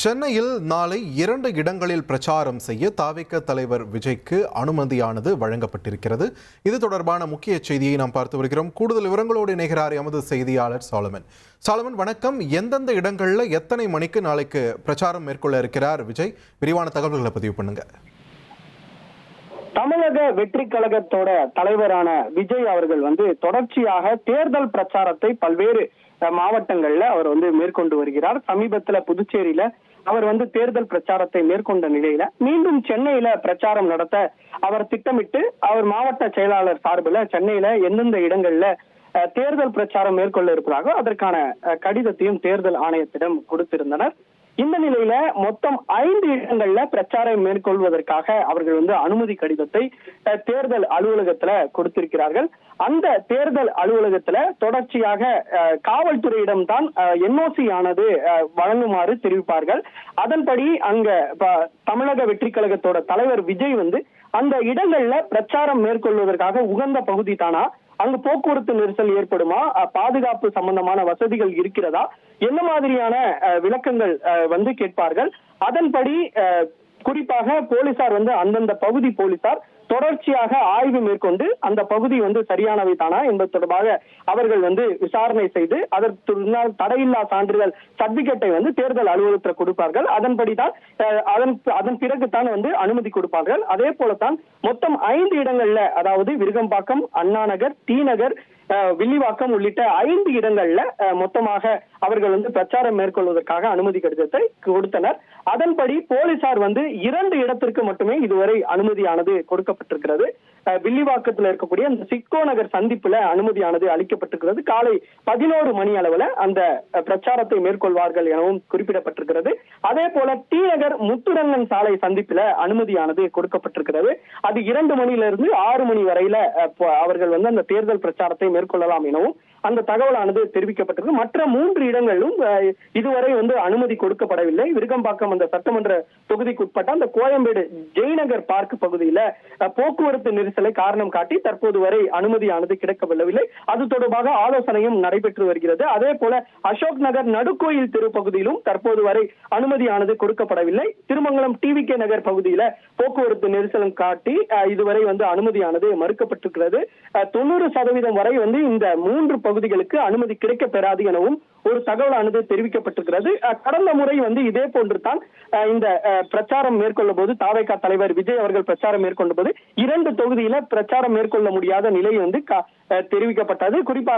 சென்னையில் நாளை 2 இடங்களில் பிரச்சாரம் செய்ய தாவேக தலைவர் விஜய்க்கு அனுமதியானது வழங்கப்பட்டிருக்கிறது. இது தொடர்பான முக்கிய செய்தியை நாம் பார்த்து வருகிறோம். கூடுதல் விவரங்களோடு இணைகிறார் எமது செய்தியாளர் சாலமன். வணக்கம். எந்தெந்த இடங்கள்ல எத்தனை மணிக்கு நாளைக்கு பிரச்சாரம் மேற்கொள்ள இருக்கிறார் விஜய்? விரிவான தகவல்களை பதிவு பண்ணுங்க. தமிழக வெற்றி கழகத்தோட தலைவரான விஜய் அவர்கள் தொடர்ச்சியாக தேர்தல் பிரச்சாரத்தை பல்வேறு மாவட்டங்கள்ல அவர் மேற்கொண்டு வருகிறார். சமீபத்துல புதுச்சேரியில அவர் தேர்தல் பிரச்சாரத்தை மேற்கொண்ட நிலையில மீண்டும் சென்னையில பிரச்சாரம் நடத்த அவர் திட்டமிட்டு அவர் மாவட்ட செயலாளர் சார்பில் சென்னையில எந்தெந்த இடங்கள்ல தேர்தல் பிரச்சாரம் மேற்கொள்ள இருப்பதாக அதற்கான கடிதத்தையும் தேர்தல் ஆணையத்திடம் கொடுத்திருந்தனர். இந்த நிலையில மொத்தம் 5 இடங்கள்ல பிரச்சாரம் மேற்கொள்வதற்காக அவர்கள் அனுமதி கடிதத்தை தேர்தல் அலுவலகத்துல கொடுத்திருக்கிறார்கள். அந்த தேர்தல் அலுவலகத்துல தொடர்ச்சியாக காவல்துறையிடம் தான் என்ஓசி ஆனது வழங்குமாறு தெரிவிப்பார்கள். அதன்படி அங்க தமிழக வெற்றி கழகத்தோட தலைவர் விஜய் அந்த இடங்கள்ல பிரச்சாரம் மேற்கொள்வதற்காக உகந்த பகுதி தானா, அங்கு போக்குவரத்து நெரிசல் ஏற்படுமா, பாதுகாப்பு சம்பந்தமான வசதிகள் இருக்கிறதா, என்ன மாதிரியான விளக்கங்கள் கேட்பார்கள். அதன்படி குறிப்பாக போலீசார் அந்தந்த பகுதி போலீசார் தொடர்ச்சியாக ஆய்வு மேற்கொண்டு அந்த பகுதி சரியானவை தானா என்பது தொடர்பாக அவர்கள் விசாரணை செய்து அதற்கு தடையில்லா சான்றிதழ் சர்டிபிகேட்டை தேர்தல் அலுவலகத்தில் கொடுப்பார்கள். அதன்படிதான் அதன் பிறகுதான் அனுமதி கொடுப்பார்கள். அதே போலத்தான் மொத்தம் 5 இடங்கள்ல, அதாவது விருகம்பாக்கம், அண்ணா நகர், டி நகர், வில்லிவாக்கம் உள்ளிட்ட 5 இடங்கள்ல மொத்தமாக அவர்கள் பிரச்சாரம் மேற்கொள்வதற்காக அனுமதி கடிதத்தை கொடுத்தனர். அதன்படி போலீசார் 2 இடத்திற்கு மட்டுமே இதுவரை அனுமதியானது கொடுக்கப்பட்டிருக்கிறது. வில்லிவாக்கத்தில் இருக்கக்கூடிய அந்த சிட்கோ நகர் சந்திப்புல அனுமதியானது அளிக்கப்பட்டிருக்கிறது. காலை 11 மணி அளவுல அந்த பிரச்சாரத்தை மேற்கொள்வார்கள் எனவும் குறிப்பிடப்பட்டிருக்கிறது. அதே போல டி நகர் முத்துரங்கன் சாலை சந்திப்புல அனுமதியானது கொடுக்கப்பட்டிருக்கிறது. அது 2 மணியிலிருந்து 6 மணி வரையில அவர்கள் அந்த தேர்தல் பிரச்சாரத்தை மேற்கொள்ளலாம் எனவும் அந்த தகவலானது தெரிவிக்கப்பட்டிருக்கு. மற்ற 3 இடங்களிலும் இதுவரை அனுமதி கொடுக்கப்படவில்லை. விருகம்பாக்கம் அந்த சட்டமன்ற தொகுதிக்குட்பட்ட அந்த கோயம்பேடு ஜெய்நகர் பார்க் பகுதியில போக்குவரத்து நெரிசலை காரணம் காட்டி தற்போது வரை அனுமதியானது கிடைக்கவில்லை. அது தொடர்பாக ஆலோசனையும் நடைபெற்று வருகிறது. அதே போல அசோக் நகர் நடுக்கோயில் தெரு பகுதியிலும் தற்போது வரை அனுமதியானது கொடுக்கப்படவில்லை. திருமங்கலம் டிவிகே நகர் பகுதியில போக்குவரத்து நெரிசலும் காட்டி இதுவரை அனுமதியானது மறுக்கப்பட்டிருக்கிறது. 90% வரை இந்த 3 பகுதிகளுக்கு அனுமதி கிடைக்க பெறாது எனவும் ஒரு தகவலானது தெரிவிக்கப்பட்டிருக்கிறது. கடந்த முறை இதே போன்று தான் இந்த பிரச்சாரம் மேற்கொள்ள போது தாவேகா தலைவர் விஜய் அவர்கள் பிரச்சாரம் மேற்கொண்ட போது 2 தொகுதியில பிரச்சாரம் மேற்கொள்ள முடியாத நிலை தெரிவிக்கப்பட்டது. குறிப்பாக